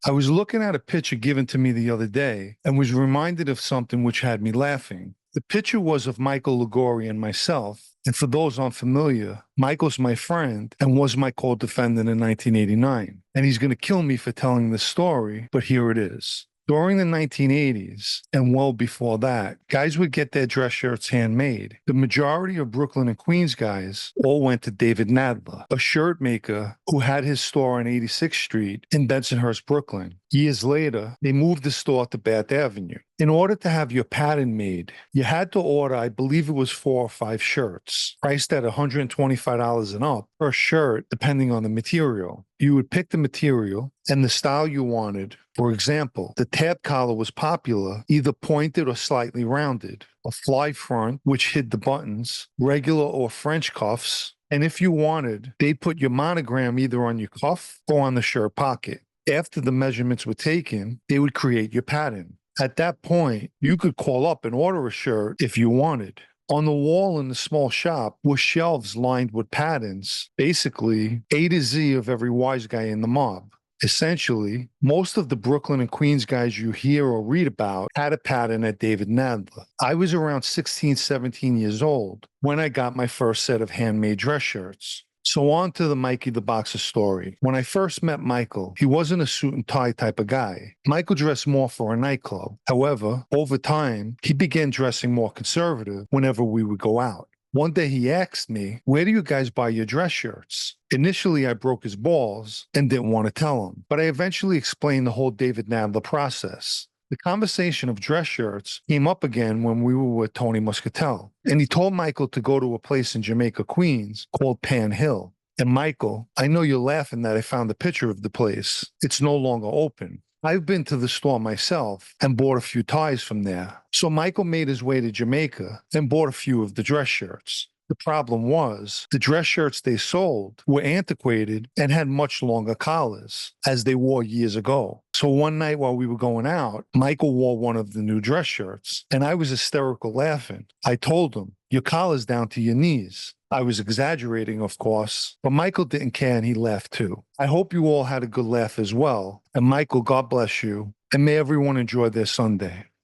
I was looking at a picture given to me the other day and was reminded of something which had me laughing. The picture was of Michael Ligori and myself. And for those unfamiliar, Michael's my friend and was my co-defendant in 1989. And he's going to kill me for telling this story, but here it is. During the 1980s, and well before that, guys would get their dress shirts handmade. The majority of Brooklyn and Queens guys all went to David Nadler, a shirt maker who had his store on 86th Street in Bensonhurst, Brooklyn. Years later, they moved the store to Bath Avenue. In order to have your pattern made, you had to order, I believe it was 4 or 5 shirts, priced at $125 and up per shirt, depending on the material. You would pick the material and the style you wanted. For example, the tab collar was popular, either pointed or slightly rounded, a fly front, which hid the buttons, regular or French cuffs, and if you wanted, they'd put your monogram either on your cuff or on the shirt pocket. After the measurements were taken, they would create your pattern. At that point, you could call up and order a shirt if you wanted. On the wall in the small shop were shelves lined with patterns, basically A to Z of every wise guy in the mob. Essentially, most of the Brooklyn and Queens guys you hear or read about had a pattern at David Nadler. I was around 16, 17 years old when I got my first set of handmade dress shirts. So on to the Mikey the Boxer story. When I first met Michael, he wasn't a suit and tie type of guy. Michael dressed more for a nightclub. However, over time, he began dressing more conservative whenever we would go out. One day he asked me, "Where do you guys buy your dress shirts?" Initially, I broke his balls and didn't want to tell him, but I eventually explained the whole David Nadler process. The conversation of dress shirts came up again when we were with Tony Muscatel, and he told Michael to go to a place in Jamaica, Queens called Pan Hill. And Michael, I know you're laughing that I found a picture of the place. It's no longer open. I've been to the store myself and bought a few ties from there. So Michael made his way to Jamaica and bought a few of the dress shirts. The problem was the dress shirts they sold were antiquated and had much longer collars, as they wore years ago. So one night while we were going out, Michael wore one of the new dress shirts, and I was hysterical laughing. I told him, "Your collar's down to your knees." I was exaggerating, of course, but Michael didn't care and he laughed too. I hope you all had a good laugh as well. And Michael, God bless you, and may everyone enjoy their Sunday.